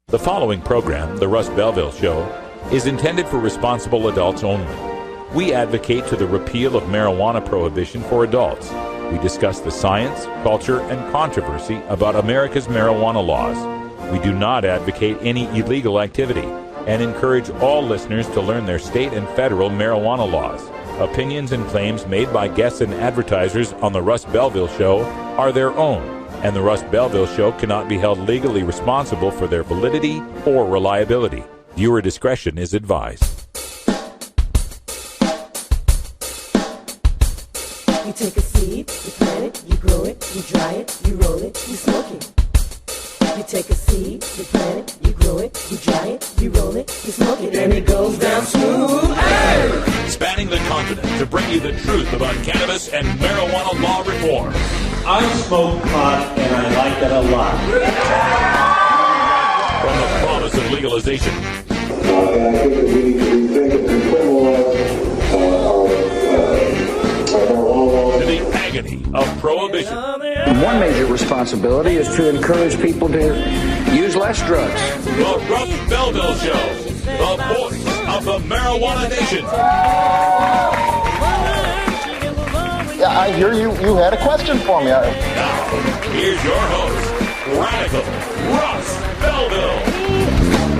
The following program, The Russ Belville Show, is intended for responsible adults only. We advocate to the repeal of marijuana prohibition for adults. We discuss the science, culture, and controversy about America's marijuana laws. We do not advocate any illegal activity and encourage all listeners to learn their state and federal marijuana laws. Opinions and claims made by guests and advertisers on The Russ Belville Show are their own, and The Russ Belville Show cannot be held legally responsible for their validity or reliability. Viewer discretion is advised. You take a seed, you plant it, you grow it, you dry it, you roll it, you smoke it. You take a seed, you plant it, you grow it, you dry it, you roll it, you smoke it, and it goes down smooth. Hey! Spanning the continent to bring you the truth about cannabis and marijuana law reform. I smoke pot and I like it a lot. From the promise of legalization. And I think that we need to rethink and decriminalize our marijuana laws. To the agony of prohibition. One major responsibility is to encourage people to use less drugs. The Russ Belville Show, the voice of the marijuana nation. Yeah, I hear you had a question for me. Now, here's your host, Radical Russ Belville.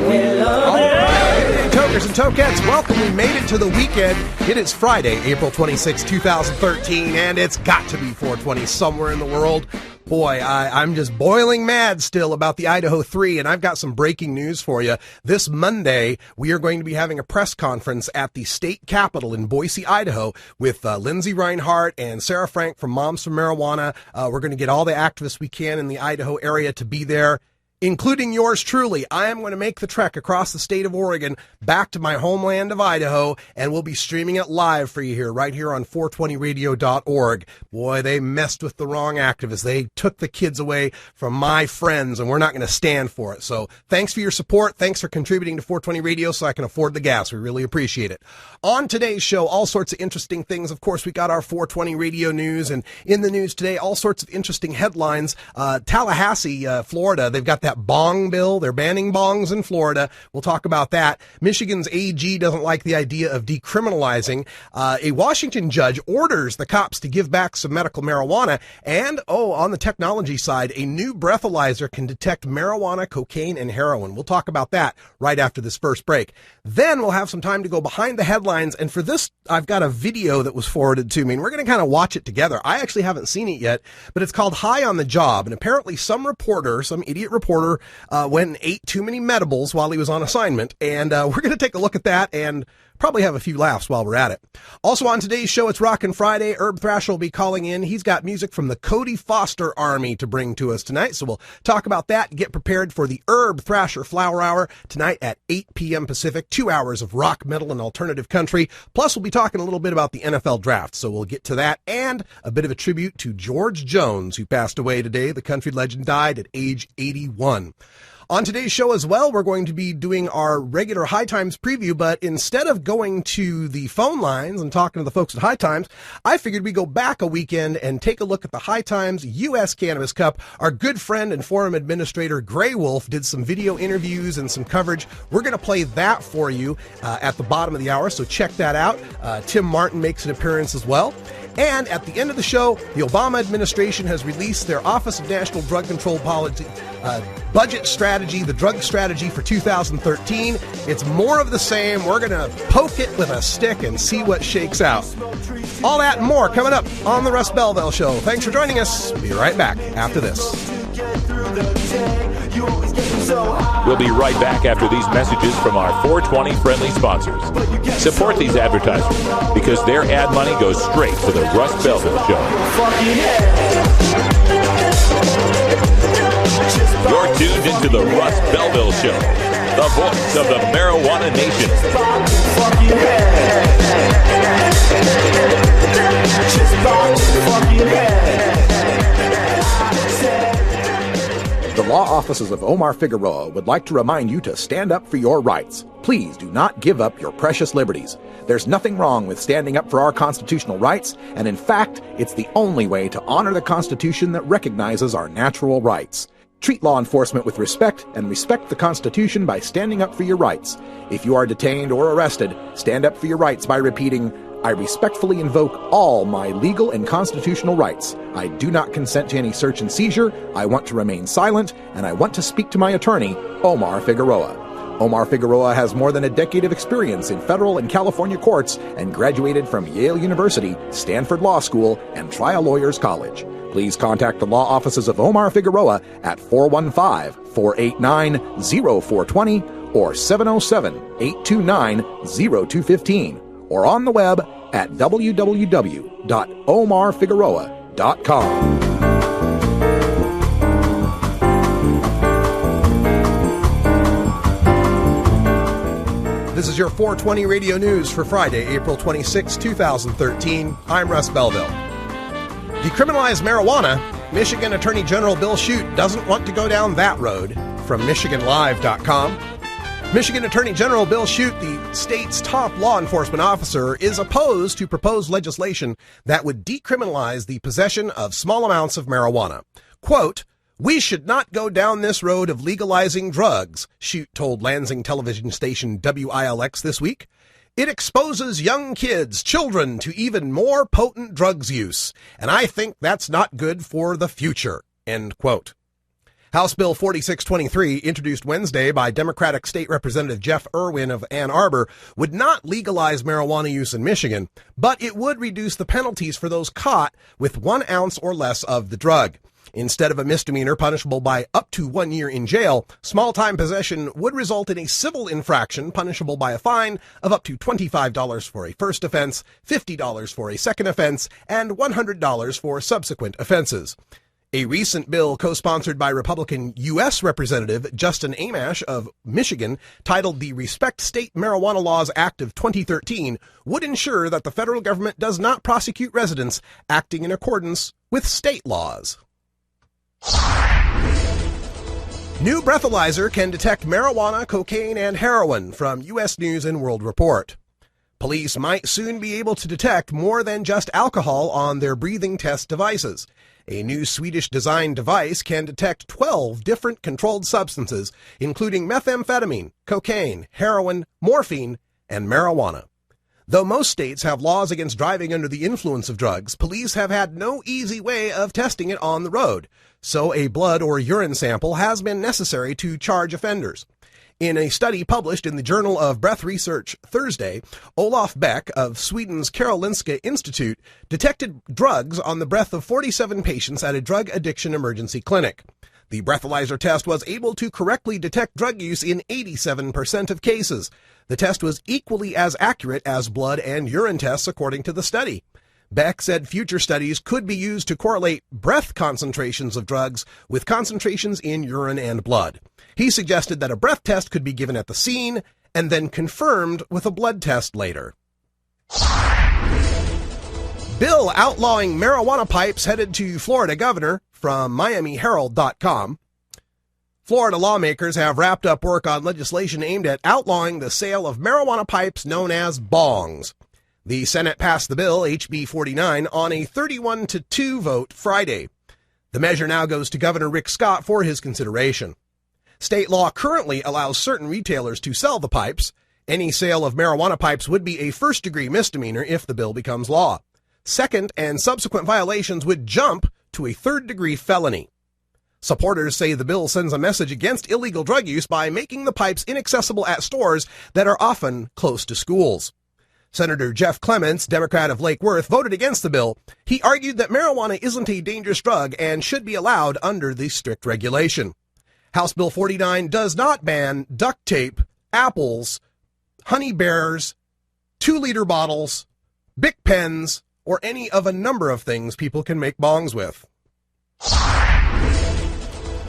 All right, Tokers and Tokettes, welcome. We made it to the weekend. It is Friday, April 26, 2013, and it's got to be 420 somewhere in the world. Boy, I'm just boiling mad still about the Idaho 3, and I've got some breaking news for you. This Monday, we are going to be having a press conference at the state capitol in Boise, Idaho, with Lindsay Reinhardt and Sarah Frank from Moms for Marijuana. We're going to get all the activists we can in the Idaho area to be there, including yours truly. I am going to make the trek across the state of Oregon back to my homeland of Idaho, and we'll be streaming it live for you here, right here on 420radio.org. Boy, they messed with the wrong activists. They took the kids away from my friends, and we're not going to stand for it. So thanks for your support. Thanks for contributing to 420 Radio so I can afford the gas. We really appreciate it. On today's show, all sorts of interesting things. Of course, we got our 420 Radio news, and in the news today, all sorts of interesting headlines. Tallahassee, Florida, they've got that bong bill. They're banning bongs in Florida. We'll talk about that. Michigan's AG doesn't like the idea of decriminalizing. A Washington judge orders the cops to give back some medical marijuana. And, on the technology side, a new breathalyzer can detect marijuana, cocaine, and heroin. We'll talk about that right after this first break. Then we'll have some time to go behind the headlines. And for this, I've got a video that was forwarded to me, and we're going to kind of watch it together. I actually haven't seen it yet, but it's called High on the Job. And apparently some idiot reporter, went and ate too many medibles while he was on assignment. And we're going to take a look at that and probably have a few laughs while we're at it. Also on today's show, it's Rockin' Friday. Herb Thrasher will be calling in. He's got music from the Cody Foster Army to bring to us tonight. So we'll talk about that and get prepared for the Herb Thrasher Flower Hour tonight at 8 p.m. Pacific. 2 hours of rock, metal, and alternative country. Plus, we'll be talking a little bit about the NFL draft. So we'll get to that and a bit of a tribute to George Jones, who passed away today. The country legend died at age 81. On today's show as well, we're going to be doing our regular High Times preview, but instead of going to the phone lines and talking to the folks at High Times, I figured we'd go back a weekend and take a look at the High Times U.S. Cannabis Cup. Our good friend and forum administrator, Grey Wolf, did some video interviews and some coverage. We're going to play that for you at the bottom of the hour, so check that out. Tim Martin makes an appearance as well. And at the end of the show, the Obama administration has released their Office of National Drug Control Policy budget strategy, the drug strategy for 2013. It's more of the same. We're going to poke it with a stick and see what shakes out. All that and more coming up on the Russ Belville Show. Thanks for joining us. Be right back after this. We'll be right back after these messages from our 420 friendly sponsors. Support these advertisers because their ad money goes straight to the Russ Belville Show. You're tuned into the Russ Belville Show, the voice of the marijuana nation. The law offices of Omar Figueroa would like to remind you to stand up for your rights. Please do not give up your precious liberties. There's nothing wrong with standing up for our constitutional rights, and in fact, it's the only way to honor the Constitution that recognizes our natural rights. Treat law enforcement with respect and respect the Constitution by standing up for your rights. If you are detained or arrested, stand up for your rights by repeating, I respectfully invoke all my legal and constitutional rights. I do not consent to any search and seizure. I want to remain silent, and I want to speak to my attorney, Omar Figueroa. Omar Figueroa has more than a decade of experience in federal and California courts and graduated from Yale University, Stanford Law School, and Trial Lawyers College. Please contact the law offices of Omar Figueroa at 415-489-0420 or 707-829-0215 or on the web at www.omarfigueroa.com. This is your 420 Radio News for Friday, April 26, 2013. I'm Russ Belville. Decriminalize marijuana. Michigan Attorney General Bill Shute doesn't want to go down that road. From MichiganLive.com. Michigan Attorney General Bill Shute, the state's top law enforcement officer, is opposed to proposed legislation that would decriminalize the possession of small amounts of marijuana. Quote, "We should not go down this road of legalizing drugs," Shute told Lansing television station WILX this week. "It exposes young kids, children, to even more potent drugs use, and I think that's not good for the future." End quote. House Bill 4623, introduced Wednesday by Democratic State Representative Jeff Irwin of Ann Arbor, would not legalize marijuana use in Michigan, but it would reduce the penalties for those caught with 1 ounce or less of the drug. Instead of a misdemeanor punishable by up to 1 year in jail, small-time possession would result in a civil infraction punishable by a fine of up to $25 for a first offense, $50 for a second offense, and $100 for subsequent offenses. A recent bill co-sponsored by Republican U.S. Representative Justin Amash of Michigan, titled the Respect State Marijuana Laws Act of 2013, would ensure that the federal government does not prosecute residents acting in accordance with state laws. New breathalyzer can detect marijuana, cocaine, and heroin, from U.S. News and World Report. Police might soon be able to detect more than just alcohol on their breathing test devices. A new Swedish-designed device can detect 12 different controlled substances, including methamphetamine, cocaine, heroin, morphine, and marijuana. Though most states have laws against driving under the influence of drugs, police have had no easy way of testing it on the road, so a blood or urine sample has been necessary to charge offenders. In a study published in the Journal of Breath Research Thursday, Olof Beck of Sweden's Karolinska Institute detected drugs on the breath of 47 patients at a drug addiction emergency clinic. The breathalyzer test was able to correctly detect drug use in 87% of cases. The test was equally as accurate as blood and urine tests, according to the study. Beck said future studies could be used to correlate breath concentrations of drugs with concentrations in urine and blood. He suggested that a breath test could be given at the scene and then confirmed with a blood test later. Bill outlawing marijuana pipes headed to Florida governor, from MiamiHerald.com. Florida lawmakers have wrapped up work on legislation aimed at outlawing the sale of marijuana pipes known as bongs. The Senate passed the bill, HB 49, on a 31-2 vote Friday. The measure now goes to Governor Rick Scott for his consideration. State law currently allows certain retailers to sell the pipes. Any sale of marijuana pipes would be a first-degree misdemeanor if the bill becomes law. Second and subsequent violations would jump to a third-degree felony. Supporters say the bill sends a message against illegal drug use by making the pipes inaccessible at stores that are often close to schools. Senator Jeff Clements, Democrat of Lake Worth, voted against the bill. He argued that marijuana isn't a dangerous drug and should be allowed under the strict regulation. House Bill 49 does not ban duct tape, apples, honey bears, 2-liter bottles, Bic pens, or any of a number of things people can make bongs with.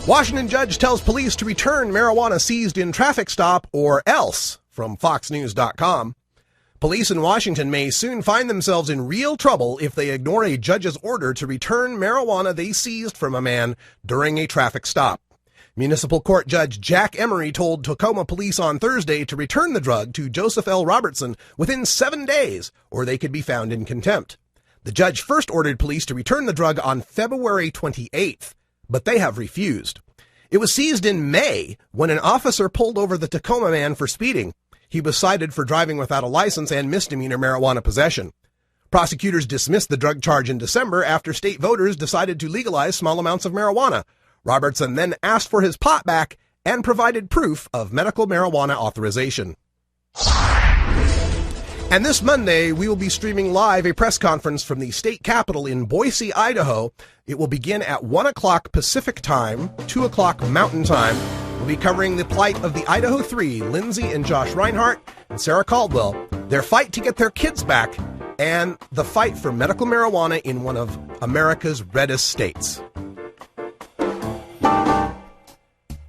Washington judge tells police to return marijuana seized in traffic stop or else, from FoxNews.com. Police in Washington may soon find themselves in real trouble if they ignore a judge's order to return marijuana they seized from a man during a traffic stop. Municipal Court Judge Jack Emery told Tacoma police on Thursday to return the drug to Joseph L. Robertson within 7 days, or they could be found in contempt. The judge first ordered police to return the drug on February 28th, but they have refused. It was seized in May when an officer pulled over the Tacoma man for speeding. He was cited for driving without a license and misdemeanor marijuana possession. Prosecutors dismissed the drug charge in December after state voters decided to legalize small amounts of marijuana. Robertson then asked for his pot back and provided proof of medical marijuana authorization. And this Monday, we will be streaming live a press conference from the state capitol in Boise, Idaho. It will begin at 1 o'clock Pacific time, 2 o'clock Mountain time. We'll be covering the plight of the Idaho Three, Lindsay and Josh Reinhardt and Sarah Caldwell, their fight to get their kids back, and the fight for medical marijuana in one of America's reddest states.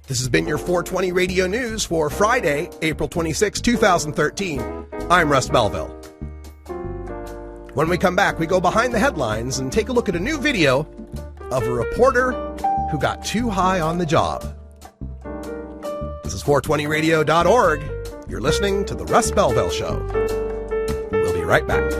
This has been your 420 Radio News for Friday, April 26, 2013. I'm Russ Belville. When we come back, we go behind the headlines and take a look at a new video of a reporter who got too high on the job. This is 420radio.org. You're listening to The Russ Belville Show. We'll be right back.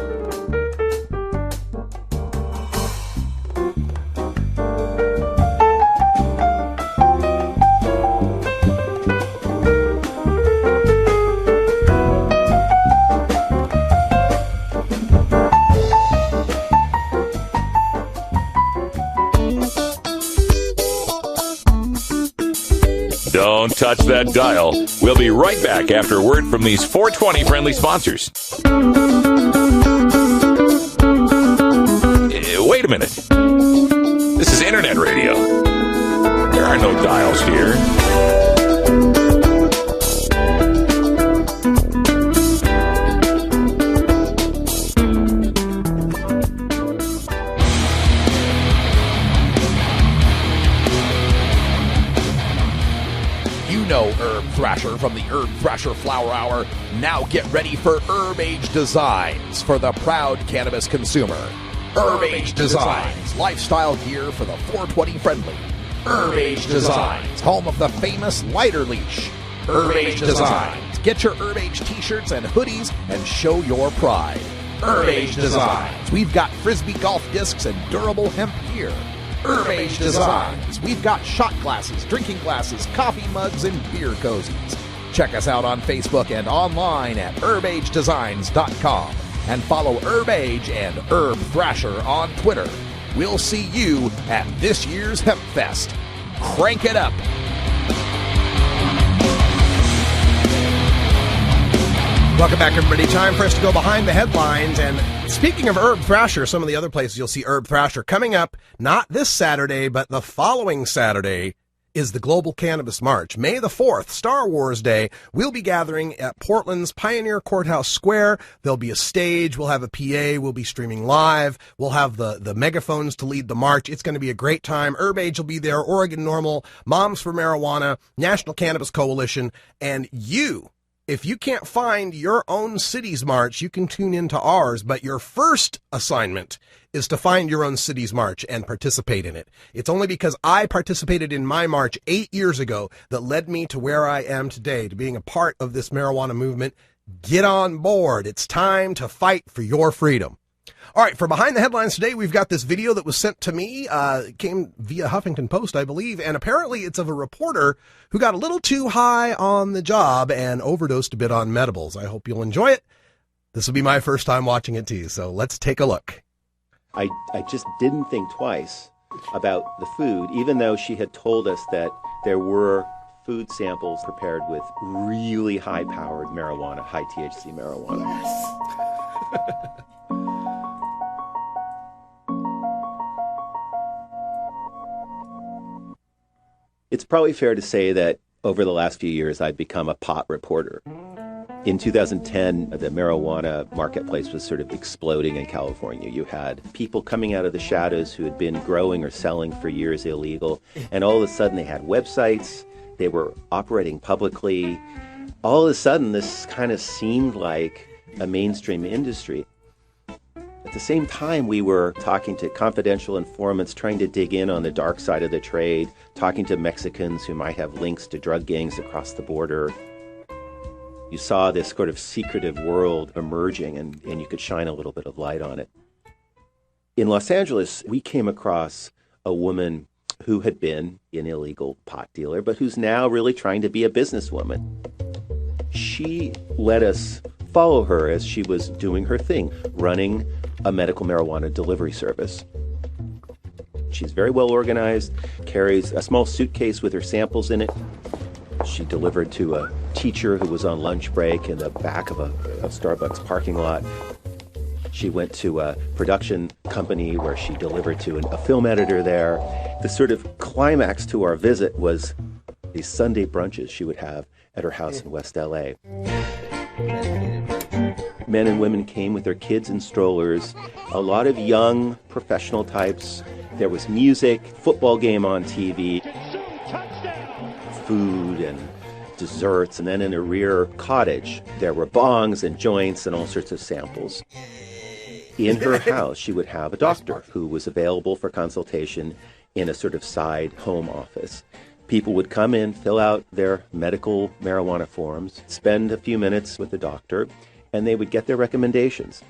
Don't touch that dial. We'll be right back after a word from these 420 friendly sponsors. Wait a minute. This is internet radio. There are no dials here. Herb Thrasher from the Herb Thrasher Flower Hour. Now get ready for Herb Age Designs for the proud cannabis consumer. Herb Age Designs, lifestyle gear for the 420 friendly. Herb Age Designs, home of the famous lighter leash. Herb Age Designs, get your Herb Age t-shirts and hoodies and show your pride. Herb Age Designs, we've got frisbee golf discs and durable hemp gear. Herb Age Designs. We've got shot glasses, drinking glasses, coffee mugs, and beer cozies. Check us out on Facebook and online at herbagedesigns.com. And follow Herb Age and Herb Thrasher on Twitter. We'll see you at this year's Hemp Fest. Crank it up. Welcome back, everybody. Time for us to go behind the headlines. And speaking of Herb Thrasher, some of the other places you'll see Herb Thrasher coming up, not this Saturday, but the following Saturday is the Global Cannabis March. May the 4th, Star Wars Day, we'll be gathering at Portland's Pioneer Courthouse Square. There'll be a stage. We'll have a PA. We'll be streaming live. We'll have the megaphones to lead the march. It's going to be a great time. Herb Age will be there, Oregon Normal, Moms for Marijuana, National Cannabis Coalition, and you. If you can't find your own city's march, you can tune into ours, but your first assignment is to find your own city's march and participate in it. It's only because I participated in my march 8 years ago that led me to where I am today, to being a part of this marijuana movement. Get on board. It's time to fight for your freedom. All right, for Behind the Headlines today, we've got this video that was sent to me. It came via Huffington Post, I believe, and apparently it's of a reporter who got a little too high on the job and overdosed a bit on medibles. I hope you'll enjoy it. This will be my first time watching it too, so let's take a look. I just didn't think twice about the food, even though she had told us that there were food samples prepared with really high-powered marijuana, high THC marijuana. Yes. It's probably fair to say that over the last few years, I've become a pot reporter. In 2010, the marijuana marketplace was sort of exploding in California. You had people coming out of the shadows who had been growing or selling for years illegal, and all of a sudden they had websites, they were operating publicly. All of a sudden, this kind of seemed like a mainstream industry. At the same time, we were talking to confidential informants, trying to dig in on the dark side of the trade, talking to Mexicans who might have links to drug gangs across the border. You saw this sort of secretive world emerging, and you could shine a little bit of light on it. In Los Angeles, we came across a woman who had been an illegal pot dealer, but who's now really trying to be a businesswoman. She let us follow her as she was doing her thing, running a medical marijuana delivery service. She's very well organized, carries a small suitcase with her samples in it. She delivered to a teacher who was on lunch break in the back of a Starbucks parking lot. She went to a production company where she delivered to a film editor there. The sort of climax to our visit was these Sunday brunches she would have at her house in West LA. Men and women came with their kids in strollers, a lot of young professional types. There was music, football game on TV, food and desserts, and then in a rear cottage, there were bongs and joints and all sorts of samples. In her house, she would have a doctor who was available for consultation in a sort of side home office. People would come in, fill out their medical marijuana forms, spend a few minutes with the doctor, and they would get their recommendations.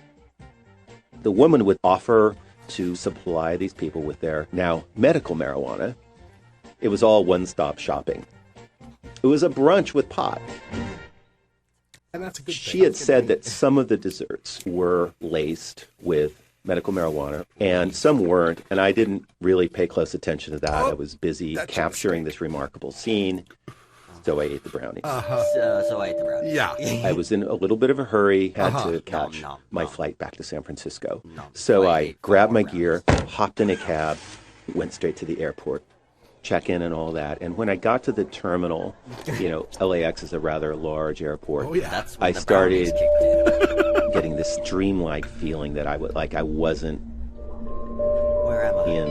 The woman would offer to supply these people with their now medical marijuana. It was all one-stop shopping. It was a brunch with pot. And that's a good thing. She had said that some of the desserts were laced with medical marijuana and some weren't, and I didn't really pay close attention to that. I was busy capturing this remarkable scene, so I ate the brownies. So I ate the brownies. Yeah. I was in a little bit of a hurry, had to catch my flight back to San Francisco. So I grabbed my gear, hopped in a cab, went straight to the airport. Check-in and all that. And when I got to the terminal, LAX is a rather large airport. Oh, yeah. That's when I the started brownies kicked in. getting this dreamlike feeling that I wasn't Where am I? in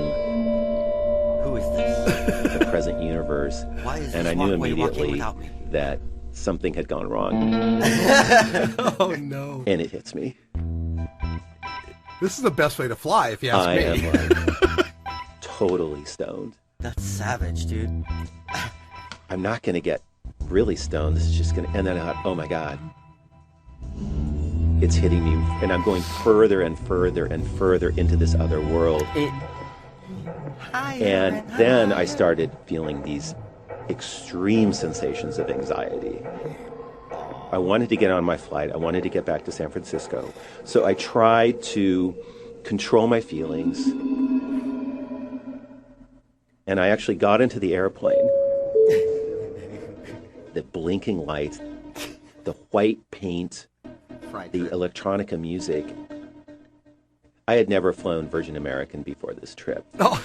Who is this? the present universe. Why is And this I knew walkway walking immediately without me? that something had gone wrong. Oh, no. And it hits me. This is the best way to fly, if you ask I me. am totally stoned. That's savage, dude. I'm not going to get really stoned. This is just going to... And then I thought, oh, my God. It's hitting me. And I'm going further and further and further into this other world. And then I started feeling these extreme sensations of anxiety. I wanted to get on my flight. I wanted to get back to San Francisco. So I tried to control my feelings. And I actually got into the airplane. The blinking lights, the white paint, the electronica music. I had never flown Virgin American before this trip. Oh.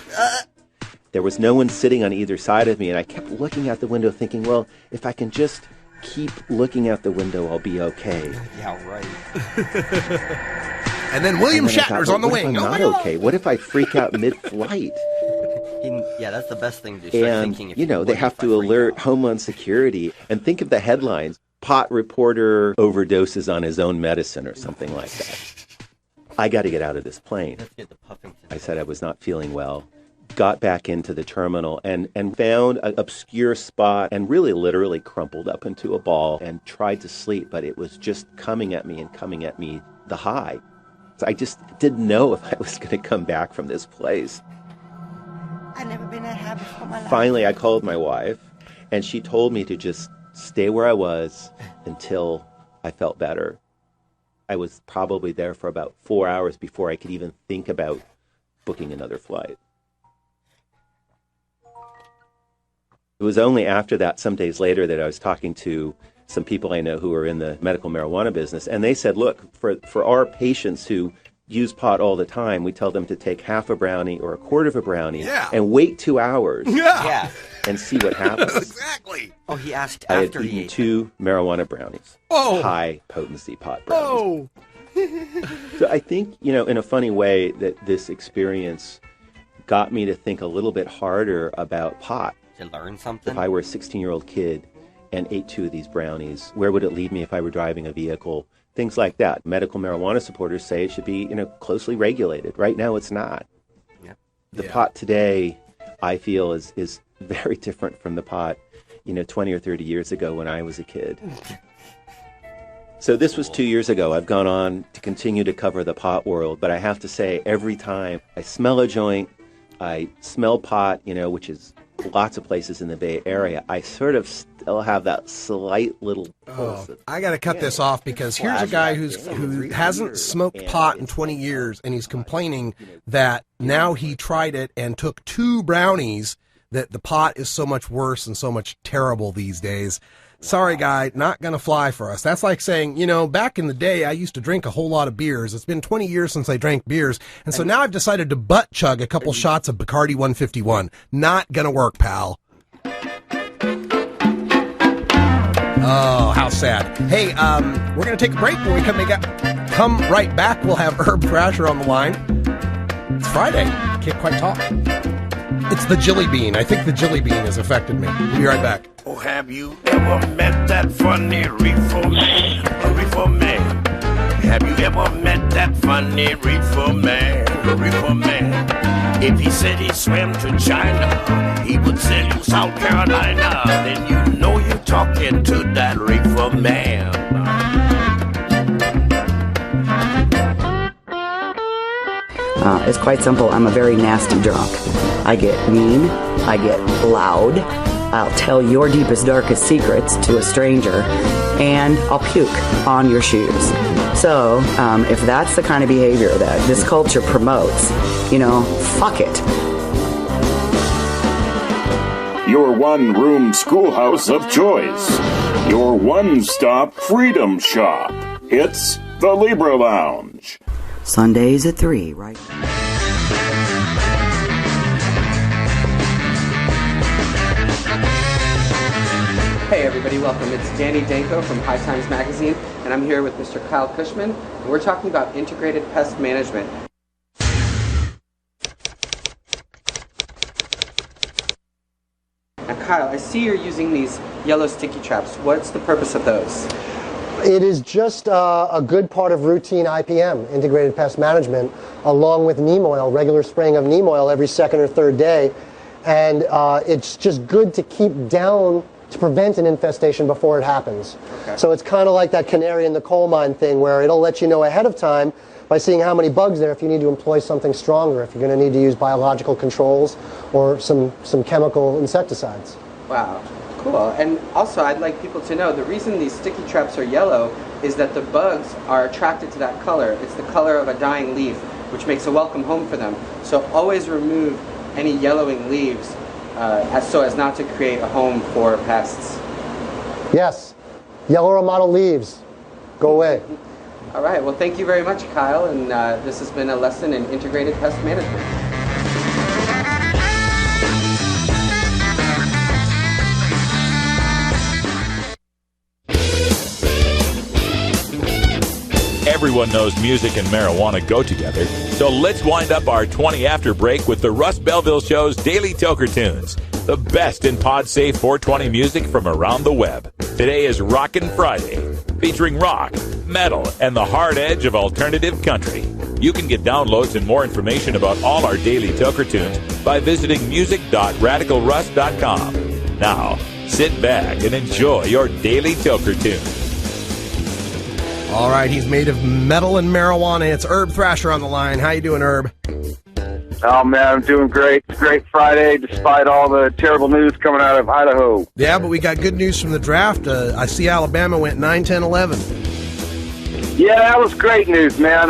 There was no one sitting on either side of me, and I kept looking out the window thinking, well, if I can just keep looking out the window, I'll be okay. Yeah, right. And then William Shatner's on the what if wing. I'm not okay? What if I freak out mid-flight? Yeah, that's the best thing to do. Start thinking if They have to alert Homeland Security. And think of the headlines. Pot reporter overdoses on his own medicine or something like that. I got to get out of this plane. Let's get the Puffington. I said I was not feeling well. Got back into the terminal and found an obscure spot and really literally crumpled up into a ball and tried to sleep, but it was just coming at me, the high. So I just didn't know if I was going to come back from this place. I've never been that happy for my life. Finally, I called my wife, and she told me to just stay where I was until I felt better. I was probably there for about 4 hours before I could even think about booking another flight. It was only after that, some days later, that I was talking to some people I know who are in the medical marijuana business, and they said, look, for our patients who use pot all the time, we tell them to take half a brownie or a quarter of a brownie and wait 2 hours and see what happens. Exactly. Oh, he asked I had after he eaten ate 2 marijuana brownies. Oh. High potency pot brownies. Oh. So I think, in a funny way, that this experience got me to think a little bit harder about pot. to learn something. If I were a 16-year-old kid and ate 2 of these brownies, where would it lead me if I were driving a vehicle? Things like that. Medical marijuana supporters say it should be, closely regulated. Right now, it's not. Yeah. The pot today, I feel, is very different from the pot, 20 or 30 years ago when I was a kid. So this was 2 years ago. I've gone on to continue to cover the pot world, but I have to say, every time I smell a joint, I smell pot, which is lots of places in the Bay Area, I sort of still have that slight little pulse. I got to cut this off because here's a guy who hasn't smoked pot in 20 years, and he's complaining that now he tried it and took 2 brownies, that the pot is so much worse and so much terrible these days. Sorry, guy, not going to fly for us. That's like saying, back in the day, I used to drink a whole lot of beers. It's been 20 years since I drank beers, and so now I've decided to butt chug a couple shots of Bacardi 151. Not going to work, pal. Oh, how sad. Hey, we're going to take a break. When we come right back, we'll have Herb Thrasher on the line. It's Friday. Can't quite talk. It's the Jilly Bean. I think the Jilly Bean has affected me. We'll be right back. Oh, have you ever met that funny reefer man? A reefer man. Have you ever met that funny reefer man? A reefer man. If he said he swam to China, he would sell you South Carolina. Then you know you're talking to that reefer man. It's quite simple. I'm a very nasty drunk. I get mean. I get loud. I'll tell your deepest, darkest secrets to a stranger, and I'll puke on your shoes. So, if that's the kind of behavior that this culture promotes, fuck it. Your one-room schoolhouse of choice. Your one-stop freedom shop. It's the Libra Lounge. Sundays at 3, right? Hey everybody, welcome. It's Danny Danko from High Times Magazine, and I'm here with Mr. Kyle Cushman, and we're talking about integrated pest management. Now Kyle, I see you're using these yellow sticky traps. What's the purpose of those? It is just a good part of routine IPM, integrated pest management, along with neem oil, regular spraying of neem oil every second or third day. And it's just good to keep down, to prevent an infestation before it happens. Okay. So it's kind of like that canary in the coal mine thing, where it'll let you know ahead of time by seeing how many bugs there if you need to employ something stronger, if you're going to need to use biological controls or some chemical insecticides. Wow. Cool. And also, I'd like people to know the reason these sticky traps are yellow is that the bugs are attracted to that color. It's the color of a dying leaf, which makes a welcome home for them. So always remove any yellowing leaves so as not to create a home for pests. Yes. Yellow or mottled leaves. Go away. All right. Well, thank you very much, Kyle. And this has been a lesson in integrated pest management. Everyone knows music and marijuana go together, so let's wind up our 20 after break with the Russ Belville Show's Daily Toker Tunes, the best in pod-safe 420 music from around the web. Today is Rockin' Friday, featuring rock, metal, and the hard edge of alternative country. You can get downloads and more information about all our Daily Toker Tunes by visiting music.radicalruss.com. Now, sit back and enjoy your Daily Toker Tunes. All right, he's made of metal and marijuana. It's Herb Thrasher on the line. How you doing, Herb? Oh, man, I'm doing great. It's a great Friday, despite all the terrible news coming out of Idaho. Yeah, but we got good news from the draft. I see Alabama went 9, 10, 11. Yeah, that was great news, man.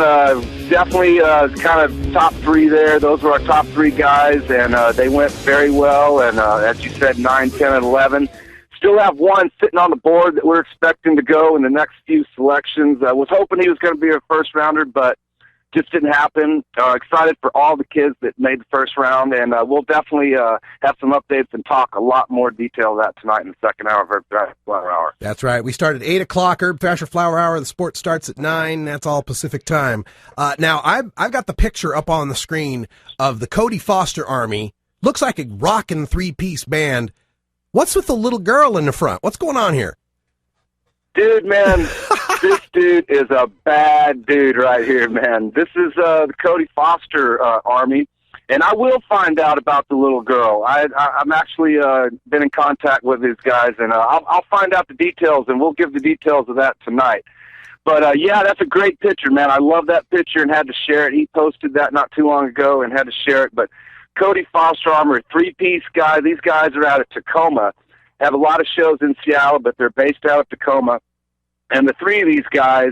Definitely kind of top 3 there. Those were our top 3 guys, and they went very well. And as you said, 9, 10, and 11. Still have one sitting on the board that we're expecting to go in the next few selections. I was hoping he was going to be a first rounder, but just didn't happen. Excited for all the kids that made the first round, and we'll definitely have some updates and talk a lot more detail of that tonight in the second hour of Herb Thrasher Flower Hour. That's right. We start at 8 o'clock, Herb Thrasher Flower Hour. The sport starts at 9. That's all Pacific time. Now, I've got the picture up on the screen of the Cody Foster Army. Looks like a rockin' 3-piece band. What's with the little girl in the front? What's going on here? Dude, man, this dude is a bad dude right here, man. This is the Cody Foster Army, and I will find out about the little girl. I'm actually been in contact with these guys, and I'll find out the details, and we'll give the details of that tonight. But, yeah, that's a great picture, man. I love that picture and had to share it. He posted that not too long ago and had to share it, but Cody Foster Armory, three-piece guy. These guys are out of Tacoma. Have a lot of shows in Seattle, but they're based out of Tacoma. And the three of these guys,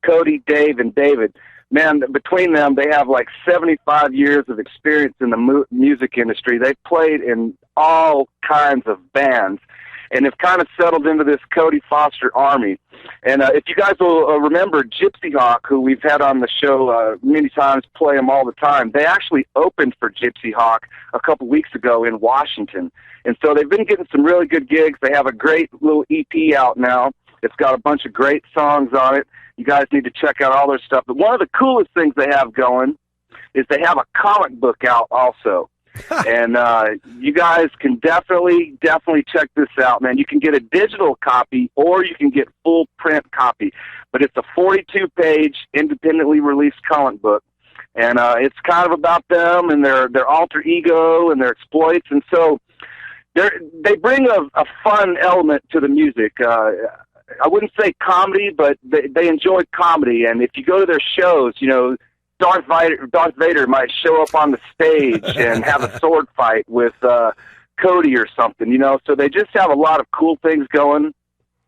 Cody, Dave, and David, man, between them, they have like 75 years of experience in the music industry. They've played in all kinds of bands and have kind of settled into this Cody Foster Army. And if you guys will remember Gypsy Hawk, who we've had on the show many times, play him all the time, they actually opened for Gypsy Hawk a couple weeks ago in Washington. And so they've been getting some really good gigs. They have a great little EP out now. It's got a bunch of great songs on it. You guys need to check out all their stuff. But one of the coolest things they have going is they have a comic book out also. And you guys can definitely check this out, man. You can get a digital copy or you can get full print copy. But it's a 42-page independently released comic book. And it's kind of about them and their alter ego and their exploits. And so they bring a fun element to the music. I wouldn't say comedy, but they enjoy comedy. And if you go to their shows, you know, Darth Vader might show up on the stage and have a sword fight with Cody or something, you know. So they just have a lot of cool things going.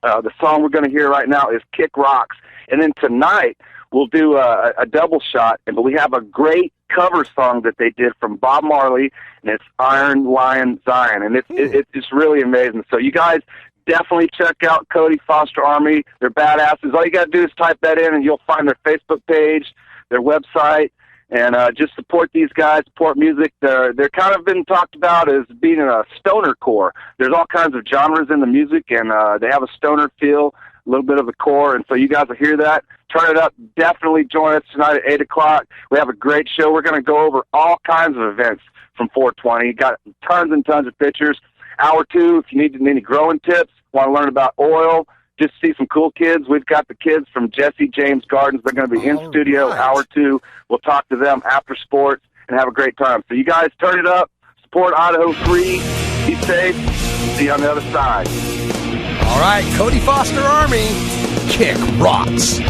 The song we're going to hear right now is Kick Rocks. And then tonight we'll do a double shot, but we have a great cover song that they did from Bob Marley, and it's Iron Lion Zion. And it's really amazing. So you guys definitely check out Cody Foster Army. They're badasses. All you got to do is type that in, and you'll find their Facebook page, their website, and just support these guys, support music. They're kind of been talked about as being a stoner core. There's all kinds of genres in the music, and they have a stoner feel, a little bit of a core, and so you guys will hear that. Turn it up. Definitely join us tonight at 8 o'clock. We have a great show. We're going to go over all kinds of events from 420. Got tons and tons of pictures. Hour 2, if you need any growing tips, want to learn about oil, just see some cool kids. We've got the kids from Jesse James Gardens. They're going to be in studio. Right. Hour 2. We'll talk to them after sports and have a great time. So you guys turn it up. Support Idaho Free. Be safe. See you on the other side. All right, Cody Foster Army. Kick Rocks.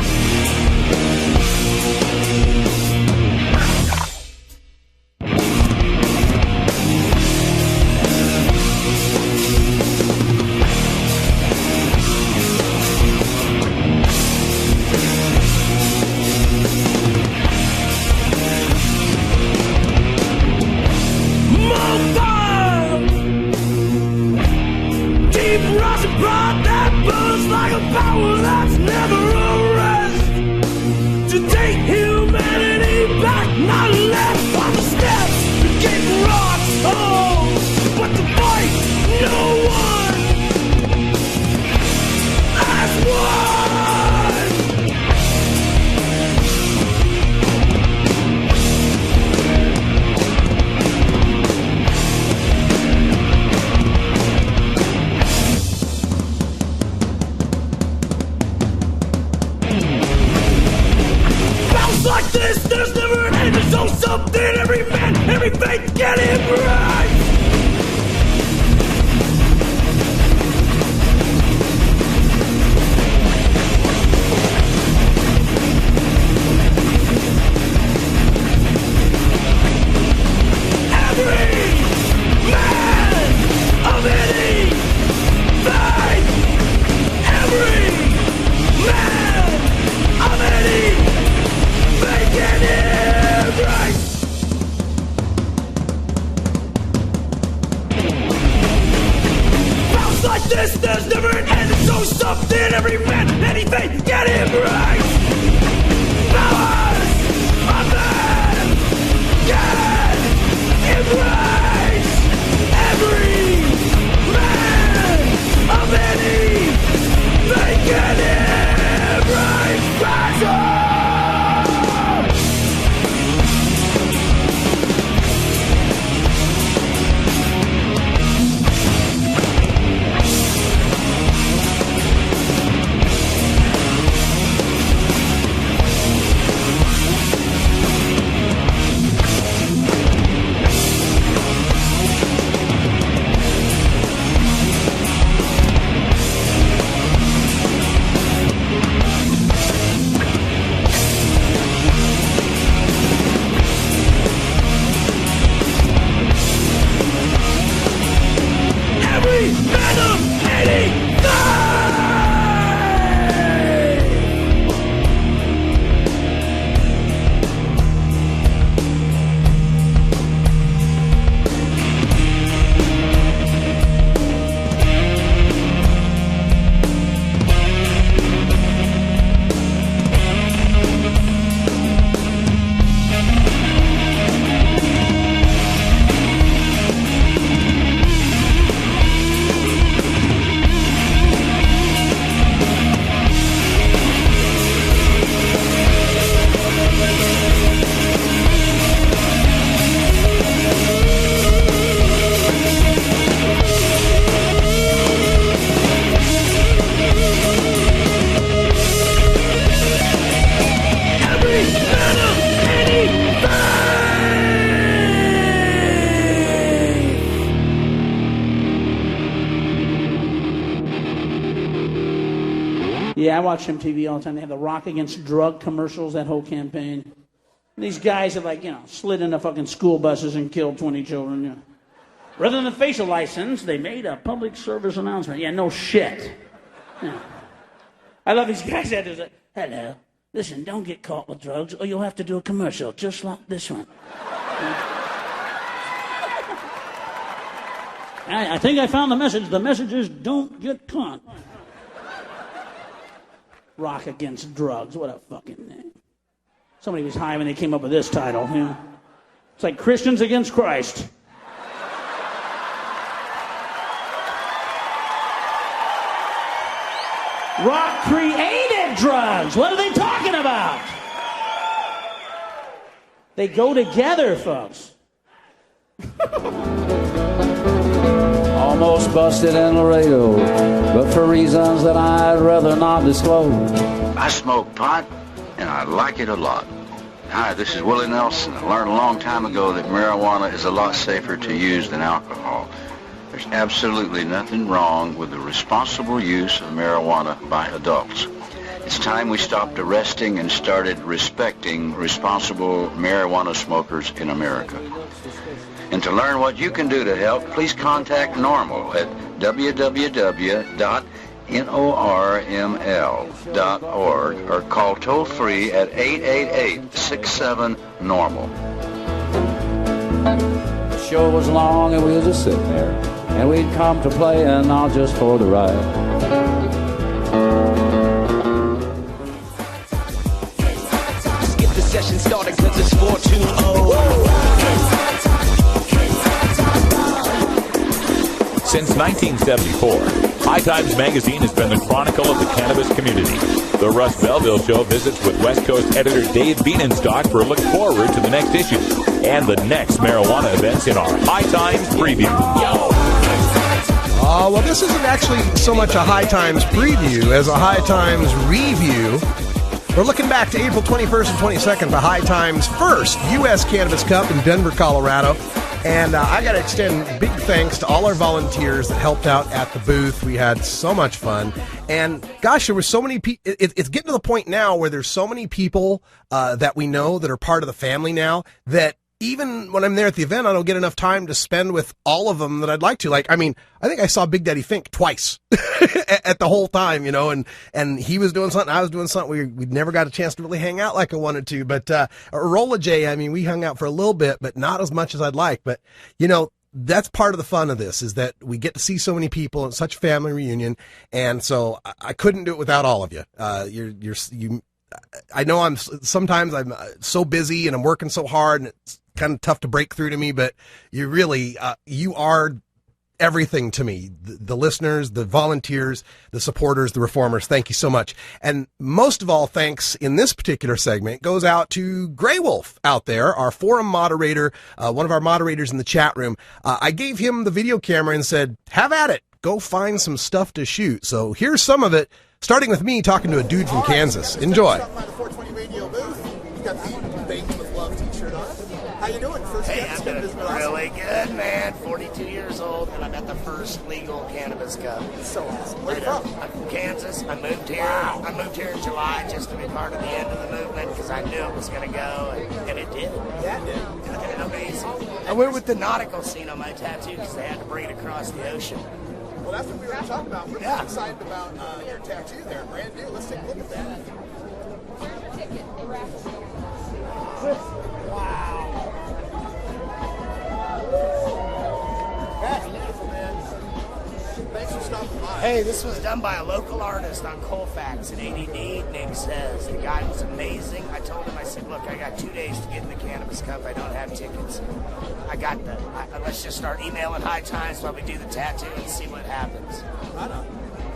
Yeah, I watch MTV all the time. They have the Rock Against Drug commercials, that whole campaign. These guys have, slid into fucking school buses and killed 20 children. Yeah. Rather than a facial license, they made a public service announcement. Yeah, no shit. Yeah. I love these guys that is hello, listen, don't get caught with drugs or you'll have to do a commercial just like this one. I think I found the message. The message is don't get caught. Rock Against Drugs. What a fucking name. Somebody was high when they came up with this title. Yeah. It's like Christians Against Christ. Rock created drugs. What are they talking about? They go together, folks. Almost busted in Laredo, but for reasons that I'd rather not disclose. I smoke pot, and I like it a lot. Hi, this is Willie Nelson. I learned a long time ago that marijuana is a lot safer to use than alcohol. There's absolutely nothing wrong with the responsible use of marijuana by adults. It's time we stopped arresting and started respecting responsible marijuana smokers in America. And to learn what you can do to help, please contact NORML at www.norml.org or call toll-free at 888-67-NORMAL. The show was long and we were just sitting there, and we'd come to play and not just for the ride. Just get the session started cause it's 420. Since 1974, High Times Magazine has been the chronicle of the cannabis community. The Russ Belville Show visits with West Coast editor Dave Bienenstock for a look forward to the next issue and the next marijuana events in our High Times preview. Well, this isn't actually so much a High Times preview as a High Times review. We're looking back to April 21st and 22nd, the High Times first U.S. Cannabis Cup in Denver, Colorado. And I got to extend big thanks to all our volunteers that helped out at the booth. We had so much fun. And gosh, there were so many people. It's getting to the point now where there's so many people that we know that are part of the family now that even when I'm there at the event, I don't get enough time to spend with all of them that I'd like to. I think I saw Big Daddy Fink twice at the whole time, and he was doing something, I was doing something. We never got a chance to really hang out like I wanted to. But Rolla J, we hung out for a little bit, but not as much as I'd like. But, that's part of the fun of this is that we get to see so many people. It's such a family reunion. And so I couldn't do it without all of you. I know sometimes I'm so busy and I'm working so hard and it's kind of tough to break through to me, but you really, you are everything to me. The listeners, the volunteers, the supporters, the reformers. Thank you so much. And most of all, thanks in this particular segment goes out to Grey Wolf out there, our forum moderator, one of our moderators in the chat room. I gave him the video camera and said, have at it. Go find some stuff to shoot. So here's some of it, starting with me talking to a dude from Kansas. Enjoy. How you doing? Hey, I'm doing really good, man. 42 years old, and I'm at the first legal cannabis cup. So awesome. Where are you from? I'm from Kansas. I moved here. Wow. I moved here in July just to be part of the end of the movement because I knew it was going to go, and it did. Yeah, it did. Okay, amazing. I went with the nautical scene on my tattoo because they had to bring it across the ocean. Well, that's what we were talking about. We're really excited about your tattoo there, brand new. Let's take a look at that. Wow. That's beautiful, man. Thanks for stopping by. Hey, this was done by a local artist on Colfax at ADD named Says. The guy was amazing. I told him, I said, look, I got 2 days to get in the Cannabis Cup. I don't have tickets. Let's just start emailing High Times while we do the tattoo and see what happens. Right on.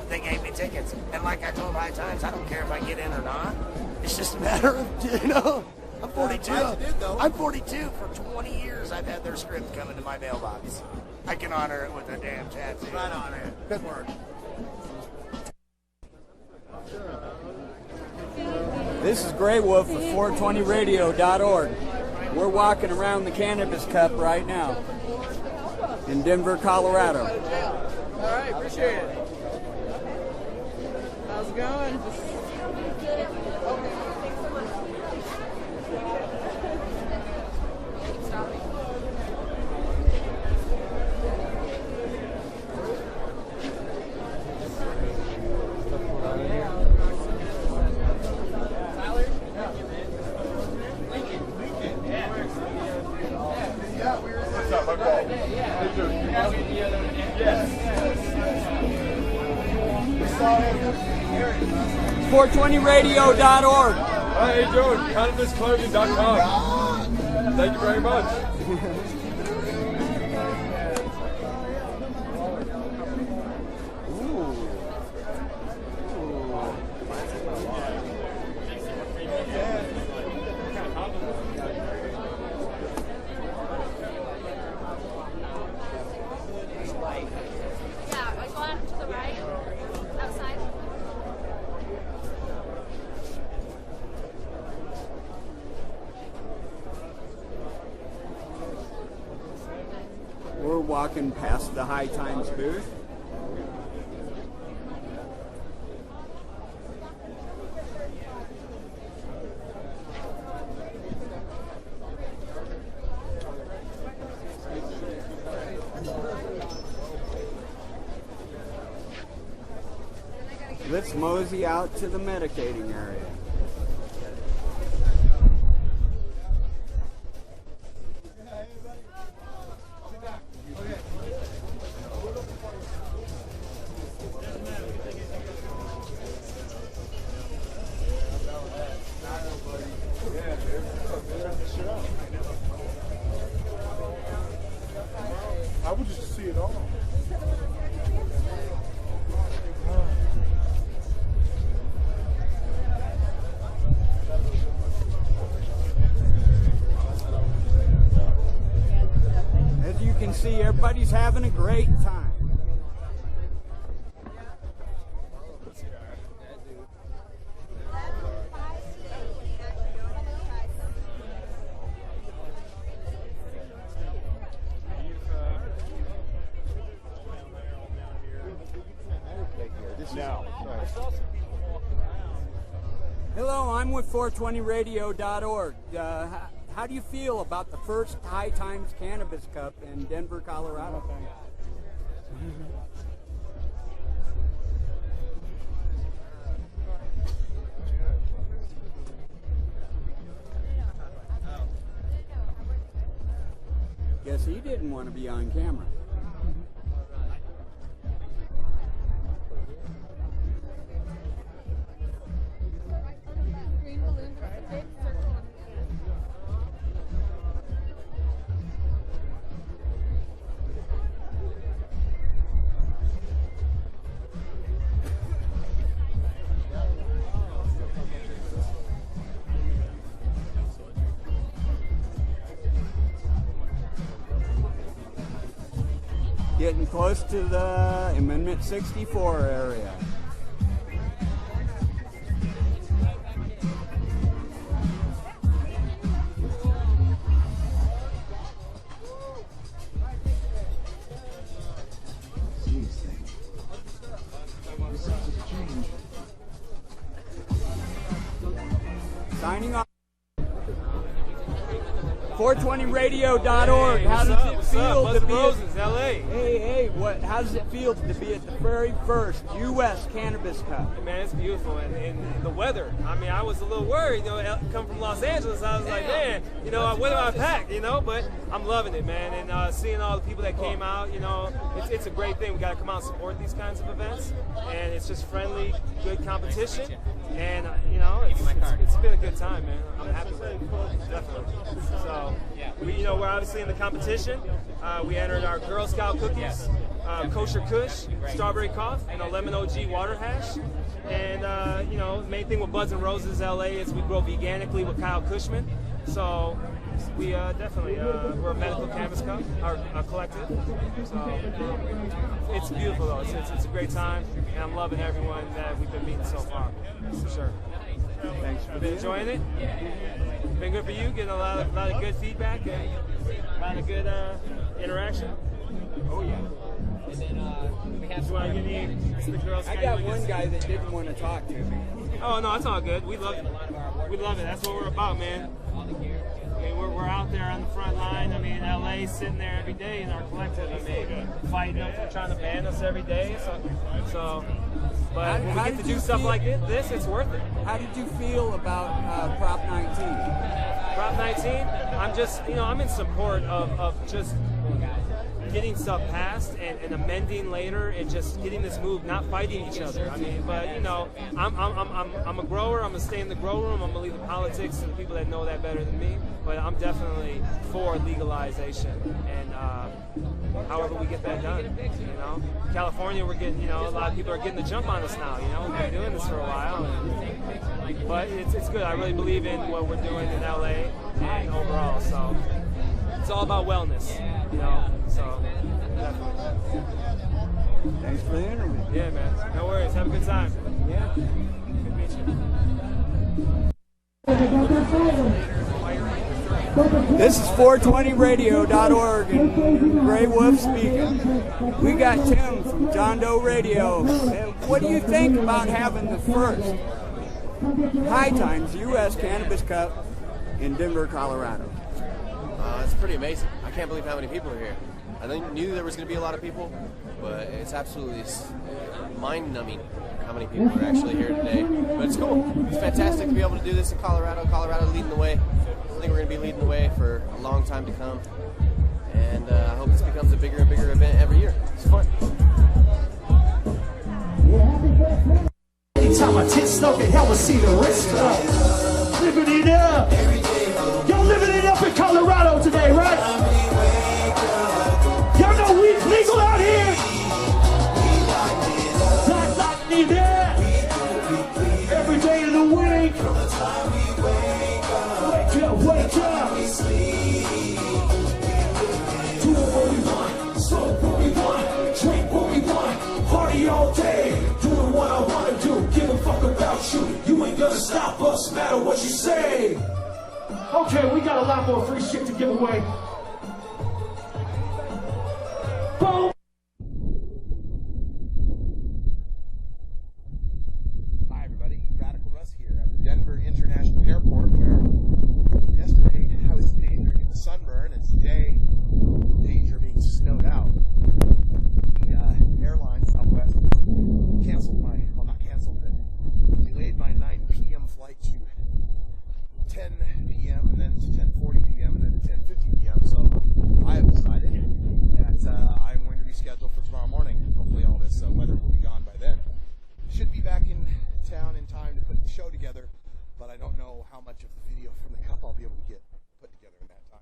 They gave me tickets. And like I told High Times, I don't care if I get in or not. It's just a matter of, I'm 42. I'm 42. For 20 years, I've had their script come into my mailbox. I can honor it with a damn tattoo. Right on it. Good work. This is Grey Wolf of 420radio.org. We're walking around the Cannabis Cup right now in Denver, Colorado. All right, appreciate it. How's it going? What's up, my ball? 420radio.org. Hi, how you doing? CannabisClothing.com. Thank you very much. We're walking past the High Times booth. Let's mosey out to the medicating area. I would just see it all. As you can see, everybody's having a great time. Hello, I'm with 420radio.org. How do you feel about the first High Times Cannabis Cup in Denver, Colorado? Guess he didn't want to be on camera. Getting close to the Amendment 64 area. Signing off. 420radio.org. How does it feel to be Roses, LA. Hey, how does it feel to be at the very first U.S. Cannabis Cup? Hey, man, it's beautiful, and the weather. I mean, I was a little worried, come from Los Angeles. I was like, man, what do I pack, but I'm loving it, man, and seeing all the people that came out, it's a great thing. We got to come out and support these kinds of events, and it's just friendly, good competition, and it's been a good time, man. I'm happy with it, definitely. So, we're obviously in the competition. We entered our Girl Scout cookies, kosher kush, strawberry cough, and a lemon OG water hash. And the main thing with Buds and Roses LA is we grow veganically with Kyle Cushman. So we definitely we're a medical cannabis collective. So it's beautiful though. It's a great time, and I'm loving everyone that we've been meeting so far, for sure. Thanks for been enjoying it. Been good for you, getting a lot of good feedback and a lot of good interaction. Oh yeah. I got one guy that didn't want to talk to me. Oh no, it's all good. We love it. We love it. That's what we're about, man. I mean, we're out there on the front line. I mean, LA's sitting there every day in our collective. I mean, fighting them for trying to ban us every day. But when we get to do stuff like this, it's worth it. How did you feel about Prop 19? Prop 19? I'm just, I'm in support of just getting stuff passed and amending later and just getting this move, not fighting each other. I mean, but I'm a grower. I'm gonna stay in the grow room. I'm gonna leave the politics to the people that know that better than me. But I'm definitely for legalization and however we get that done. California, we're getting, a lot of people are getting the jump on us now. We've been doing this for a while, but it's good. I really believe in what we're doing in LA and overall. So it's all about wellness, So definitely. Thanks for the interview. Yeah, man. No worries. Have a good time. Yeah. Good to meet you. This is 420radio.org and Gray Wolf speaking. We got Tim from John Doe Radio. What do you think about having the first High Times U.S. Cannabis Cup in Denver, Colorado? It's pretty amazing. I can't believe how many people are here. I knew there was going to be a lot of people, but it's absolutely mind-numbing how many people are actually here today. But it's cool. It's fantastic to be able to do this in Colorado. Colorado leading the way. I think we're going to be leading the way for a long time to come. And I hope this becomes a bigger and bigger event every year. It's fun. Anytime I tit smoking, hell will see the wrist up. Living it up. Y'all living it up in Colorado today, right? Y'all know weed's legal out here. Like me there. Every day of the week. Wake up. Do what we want, smoke what we want, drink what we want, party all day. Doing what I want to do, give a fuck about you. You ain't gonna stop us, no matter what you say. Okay, we got a lot more free shit to give away. Boom! Hi, everybody. Radical Russ here at the Denver International Airport, where yesterday I was in danger of getting sunburn, and today, danger of being snowed out. The airline, Southwest, canceled not canceled, but delayed my 9 p.m. flight to 10 p.m. and then to 10:40 p.m. and then to 10:50 p.m. So I have decided that I'm going to be scheduled for tomorrow morning. Hopefully all this weather will be gone by then. Should be back in town in time to put the show together, but I don't know how much of the video from the cup I'll be able to get put together in that time.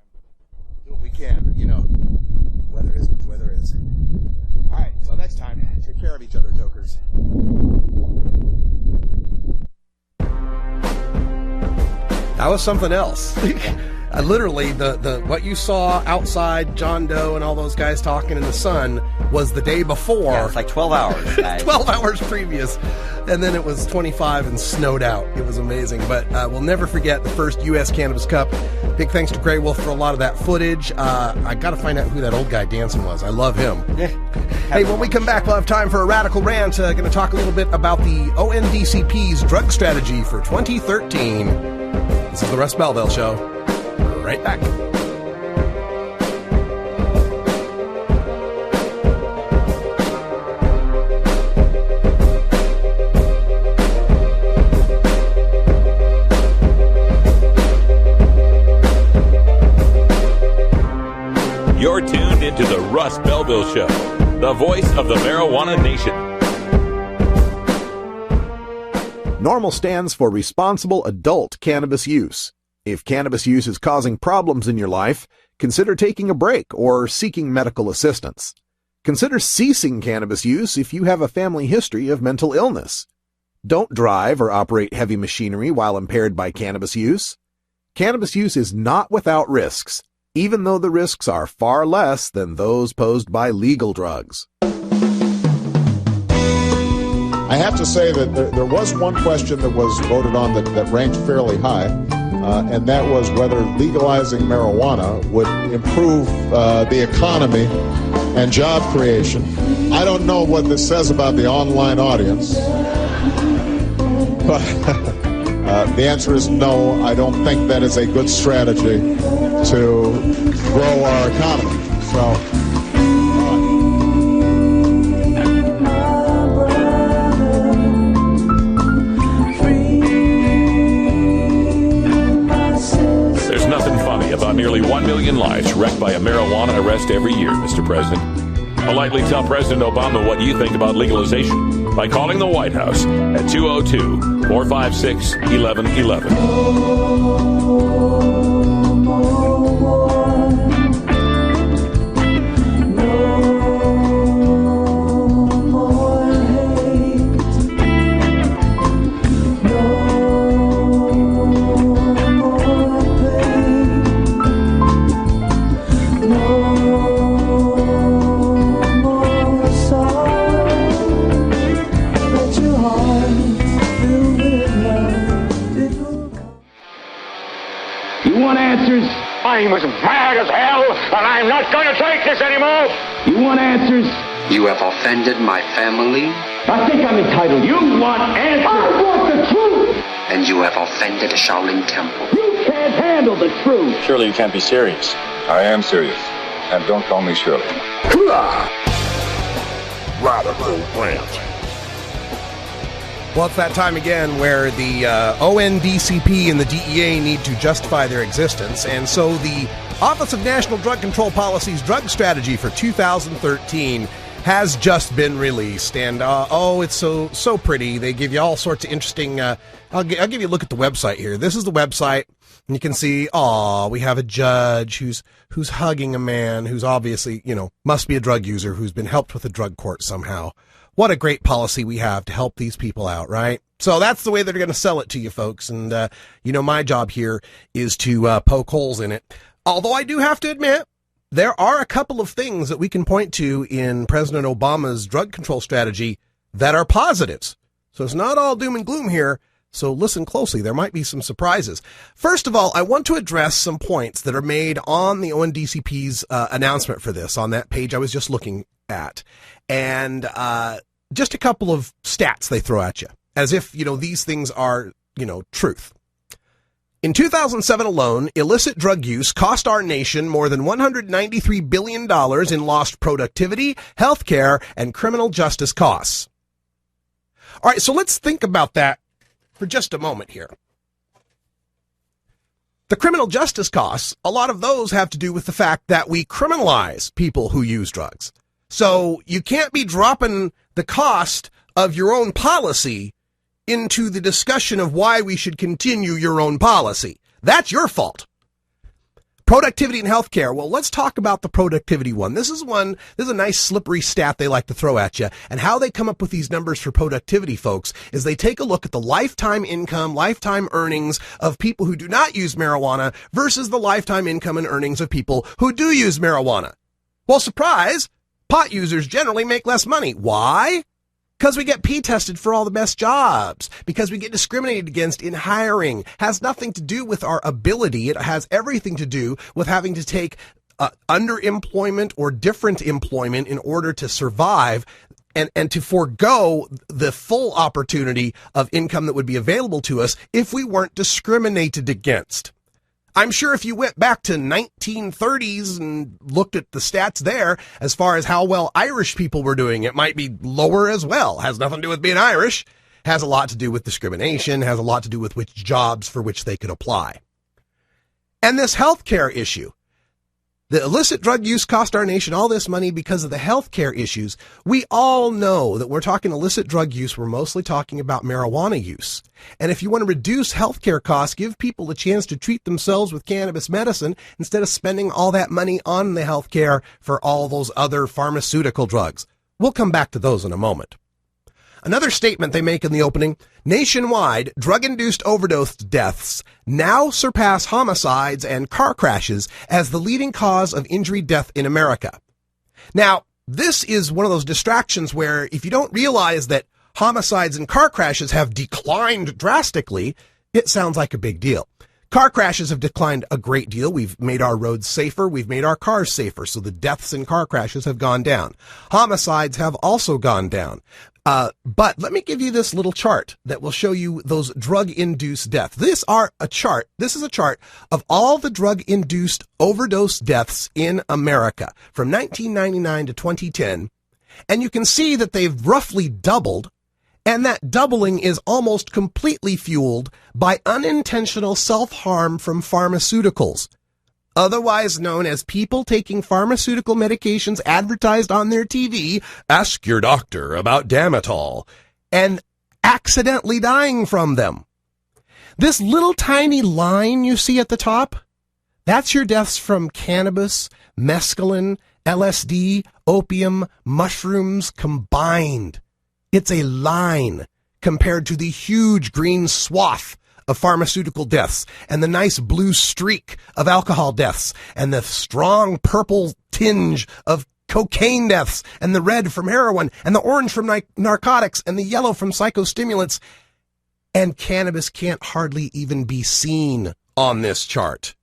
Do what we can, weather is what the weather is. All right, until next time, take care of each other, jokers. That was something else. Literally, the what you saw outside John Doe and all those guys talking in the sun was the day before. Yeah, it's like 12 hours. 12 hours previous. And then it was 25 and snowed out. It was amazing. But we'll never forget the first U.S. Cannabis Cup. Big thanks to Grey Wolf for a lot of that footage. I got to find out who that old guy dancing was. I love him. Hey, when we come back, we'll have time for a Radical Rant. Going to talk a little bit about the ONDCP's drug strategy for 2013. This is the Russ Belville Show. Right back. You're tuned into the Russ Belville Show, the voice of the marijuana nation. NORMAL stands for Responsible Adult Cannabis Use. If cannabis use is causing problems in your life, consider taking a break or seeking medical assistance. Consider ceasing cannabis use if you have a family history of mental illness. Don't drive or operate heavy machinery while impaired by cannabis use. Cannabis use is not without risks, even though the risks are far less than those posed by legal drugs. I have to say that there was one question that was voted on that ranked fairly high, and that was whether legalizing marijuana would improve the economy and job creation. don't know what this says about the online audience, but the answer is no. I don't think that is a good strategy to grow our economy. So. There's nothing funny about nearly 1 million lives wrecked by a marijuana arrest every year, Mr. President. Politely tell President Obama what you think about legalization by calling the White House at 202-456-1111. I'm as mad as hell, and I'm not going to take this anymore. You want answers? You have offended my family. I think I'm entitled. You want answers? I want the truth. And you have offended the Shaolin Temple. You can't handle the truth. Surely you can't be serious. I am serious. And don't call me Shirley. Radical rant. Well, it's that time again where the ONDCP and the DEA need to justify their existence, and so the Office of National Drug Control Policy's drug strategy for 2013 has just been released, and it's so pretty. They give you all sorts of interesting. I'll give you a look at the website here. This is the website, and you can see. We have a judge who's hugging a man who's obviously must be a drug user who's been helped with a drug court somehow. What a great policy we have to help these people out, right? So that's the way they're going to sell it to you folks. And, my job here is to poke holes in it. Although I do have to admit, there are a couple of things that we can point to in President Obama's drug control strategy that are positives. So it's not all doom and gloom here. So listen closely. There might be some surprises. First of all, I want to address some points that are made on the ONDCP's announcement for this, on that page I was just looking at. And just a couple of stats they throw at you, as if, these things are, truth. In 2007 alone, illicit drug use cost our nation more than $193 billion in lost productivity, health care, and criminal justice costs. All right, so let's think about that for just a moment here. The criminal justice costs, a lot of those have to do with the fact that we criminalize people who use drugs. So you can't be dropping the cost of your own policy into the discussion of why we should continue your own policy. That's your fault. Productivity and healthcare. Well, let's talk about the productivity one. This is a nice slippery stat they like to throw at you. And how they come up with these numbers for productivity, folks, is they take a look at the lifetime income, lifetime earnings of people who do not use marijuana versus the lifetime income and earnings of people who do use marijuana. Well, surprise! Pot users generally make less money. Why? Because we get P-tested for all the best jobs. Because we get discriminated against in hiring. Has nothing to do with our ability. It has everything to do with having to take underemployment or different employment in order to survive and to forego the full opportunity of income that would be available to us if we weren't discriminated against. I'm sure if you went back to 1930s and looked at the stats there, as far as how well Irish people were doing, it might be lower as well. Has nothing to do with being Irish. Has a lot to do with discrimination, has a lot to do with which jobs for which they could apply. And this healthcare issue. The illicit drug use cost our nation all this money because of the healthcare issues. We all know that we're talking illicit drug use. We're mostly talking about marijuana use. And if you want to reduce healthcare costs, give people a chance to treat themselves with cannabis medicine instead of spending all that money on the healthcare for all those other pharmaceutical drugs. We'll come back to those in a moment. Another statement they make in the opening, nationwide, drug-induced overdose deaths now surpass homicides and car crashes as the leading cause of injury death in America. Now, this is one of those distractions where if you don't realize that homicides and car crashes have declined drastically, it sounds like a big deal. Car crashes have declined a great deal. We've made our roads safer. We've made our cars safer. So the deaths in car crashes have gone down. Homicides have also gone down. But let me give you this little chart that will show you those drug-induced deaths. This is a chart of all the drug-induced overdose deaths in America from 1999 to 2010. And you can see that they've roughly doubled. And that doubling is almost completely fueled by unintentional self-harm from pharmaceuticals, otherwise known as people taking pharmaceutical medications advertised on their TV, ask your doctor about Damitol, and accidentally dying from them. This little tiny line you see at the top, that's your deaths from cannabis, mescaline, LSD, opium, mushrooms combined. It's a line compared to the huge green swath of pharmaceutical deaths and the nice blue streak of alcohol deaths and the strong purple tinge of cocaine deaths and the red from heroin and the orange from narcotics and the yellow from psychostimulants. And cannabis can't hardly even be seen on this chart.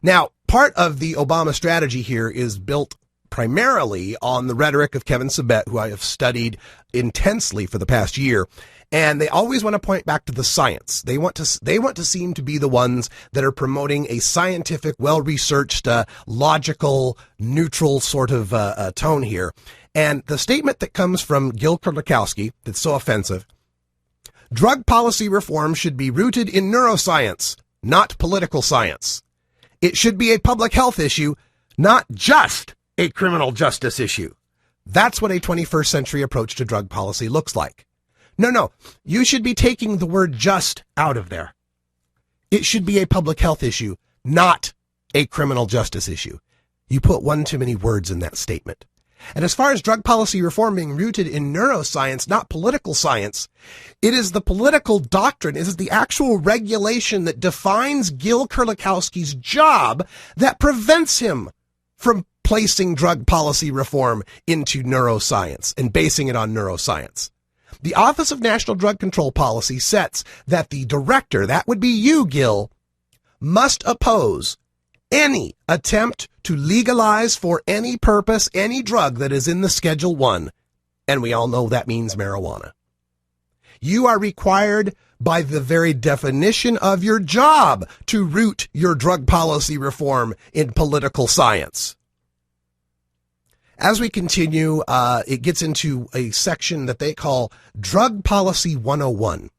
Now, part of the Obama strategy here is built primarily on the rhetoric of Kevin Sabet, who I have studied intensely for the past year. And they always want to point back to the science. They want to seem to be the ones that are promoting a scientific, well-researched, logical, neutral sort of tone here. And the statement that comes from Gil Kurlikowski that's so offensive, drug policy reform should be rooted in neuroscience, not political science. It should be a public health issue, not just a criminal justice issue. That's what a 21st century approach to drug policy looks like. No, you should be taking the word just out of there. It should be a public health issue, not a criminal justice issue. You put one too many words in that statement. And as far as drug policy reform being rooted in neuroscience, not political science, it is the political doctrine, it is the actual regulation that defines Gil Kurlikowski's job that prevents him from placing drug policy reform into neuroscience and basing it on neuroscience. The Office of National Drug Control Policy sets that the director, that would be you, Gil, must oppose any attempt to legalize for any purpose any drug that is in the Schedule 1, and we all know that means marijuana. You are required by the very definition of your job to root your drug policy reform in political science. As we continue, it gets into a section that they call Drug Policy 101.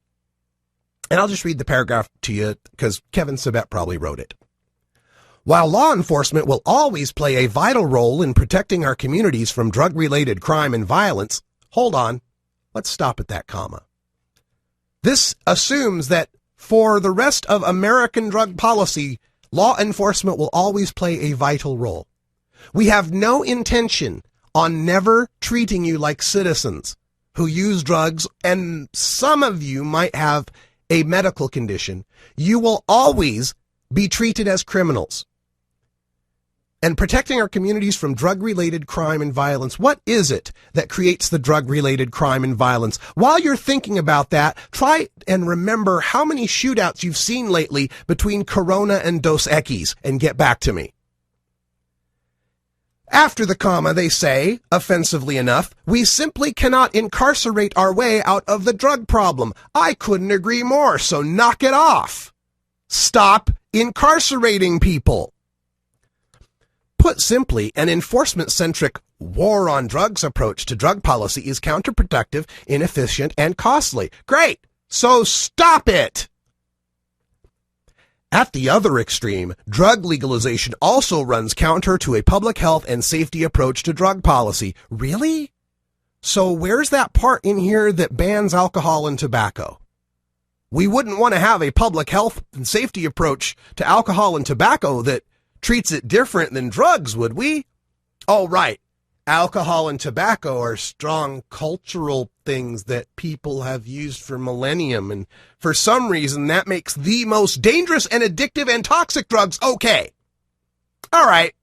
And I'll just read the paragraph to you because Kevin Sabet probably wrote it. While law enforcement will always play a vital role in protecting our communities from drug-related crime and violence, hold on, let's stop at that comma. This assumes that for the rest of American drug policy, law enforcement will always play a vital role. We have no intention on never treating you like citizens who use drugs, and some of you might have a medical condition. You will always be treated as criminals. And protecting our communities from drug-related crime and violence, what is it that creates the drug-related crime and violence? While you're thinking about that, try and remember how many shootouts you've seen lately between Corona and Dos Equis and get back to me. After the comma, they say, offensively enough, we simply cannot incarcerate our way out of the drug problem. I couldn't agree more, so knock it off. Stop incarcerating people. Put simply, an enforcement-centric war on drugs approach to drug policy is counterproductive, inefficient, and costly. Great, so stop it. At the other extreme, drug legalization also runs counter to a public health and safety approach to drug policy. Really? So where's that part in here that bans alcohol and tobacco? We wouldn't want to have a public health and safety approach to alcohol and tobacco that treats it different than drugs, would we? Oh, right. Alcohol and tobacco are strong cultural things that people have used for millennium, and for some reason that makes the most dangerous and addictive and toxic drugs okay. All right.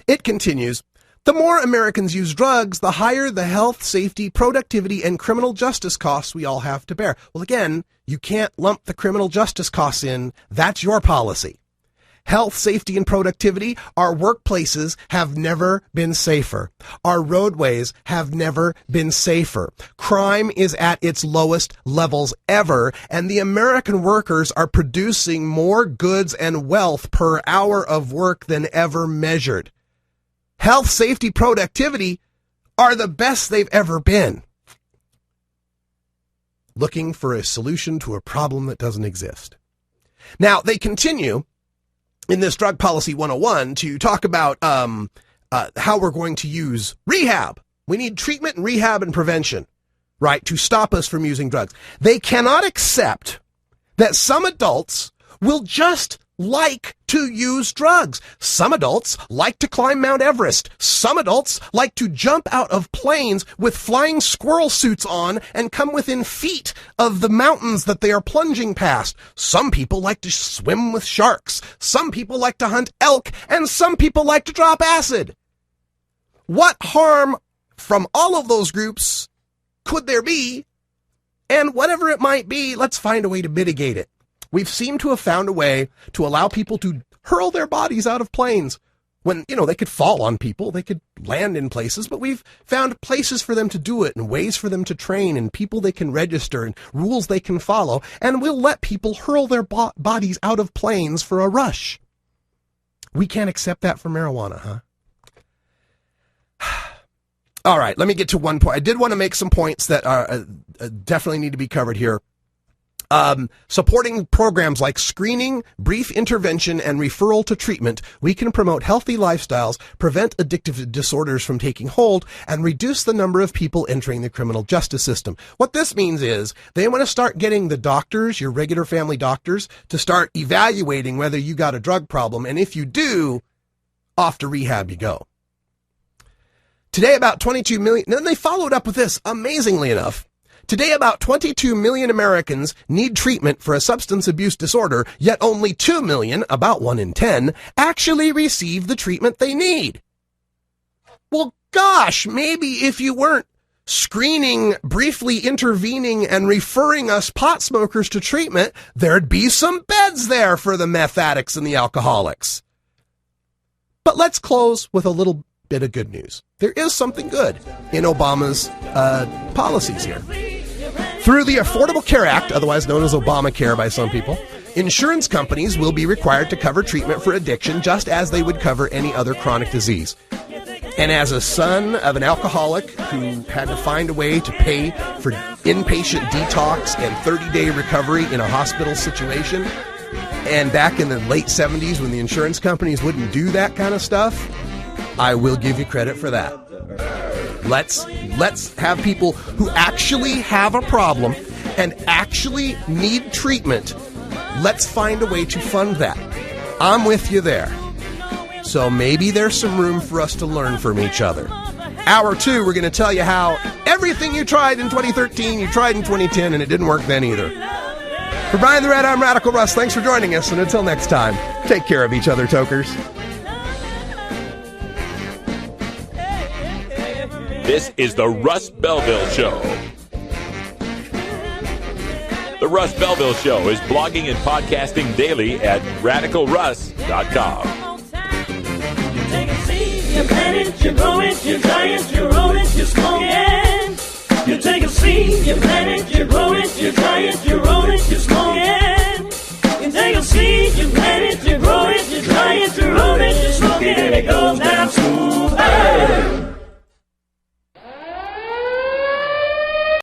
It continues. The more Americans use drugs, the higher the health, safety, productivity, and criminal justice costs we all have to bear. Well, again, you can't lump the criminal justice costs in. That's your policy. Health, safety, and productivity. Our workplaces have never been safer. Our roadways have never been safer. Crime is at its lowest levels ever, and the American workers are producing more goods and wealth per hour of work than ever measured. Health, safety, productivity are the best they've ever been. Looking for a solution to a problem that doesn't exist. Now, they continue in this Drug Policy 101 to talk about how we're going to use rehab. We need treatment and rehab and prevention, right, to stop us from using drugs. They cannot accept that some adults will just like to use drugs. Some adults like to climb Mount Everest. Some adults like to jump out of planes with flying squirrel suits on and come within feet of the mountains that they are plunging past. Some people like to swim with sharks. Some people like to hunt elk, and some people like to drop acid. What harm from all of those groups could there be? And whatever it might be, let's find a way to mitigate it. We've seemed to have found a way to allow people to hurl their bodies out of planes when, they could fall on people, they could land in places, but we've found places for them to do it and ways for them to train and people they can register and rules they can follow, and we'll let people hurl their bodies out of planes for a rush. We can't accept that for marijuana, huh? All right, let me get to one point. I did want to make some points that are definitely need to be covered here. Supporting programs like screening, brief intervention, and referral to treatment, we can promote healthy lifestyles, prevent addictive disorders from taking hold, and reduce the number of people entering the criminal justice system. What this means is they want to start getting the doctors, your regular family doctors, to start evaluating whether you got a drug problem, and if you do, off to rehab you go. Today, about 22 million, and then they followed up with this, amazingly enough. Today, about 22 million Americans need treatment for a substance abuse disorder, yet only 2 million, about 1 in 10, actually receive the treatment they need. Well, gosh, maybe if you weren't screening, briefly intervening, and referring us pot smokers to treatment, there'd be some beds there for the meth addicts and the alcoholics. But let's close with a little bit of good news. There is something good in Obama's policies here. Through the Affordable Care Act, otherwise known as Obamacare by some people, insurance companies will be required to cover treatment for addiction just as they would cover any other chronic disease. And as a son of an alcoholic who had to find a way to pay for inpatient detox and 30-day recovery in a hospital situation, and back in the late 70s when the insurance companies wouldn't do that kind of stuff, I will give you credit for that. Let's have people who actually have a problem and actually need treatment. Let's find a way to fund that. I'm with you there. So maybe there's some room for us to learn from each other. Hour 2, we're going to tell you how everything you tried in 2013, you tried in 2010, and it didn't work then either. For Brian the Red, I'm Radical Russ. Thanks for joining us, and until next time, take care of each other, tokers. This is the Russ Belville Show. The Russ Belville Show is blogging and podcasting daily at radicalruss.com. You take a seed, you plant it, you grow it, you dry it, you roll it, you smoke it. You take a seed, you plant it, you grow it, you dry it, you roll it, you smoke it. You take a seed, you plant it, you grow it, you dry it, you roll it, you smoke it, and it goes down smooth.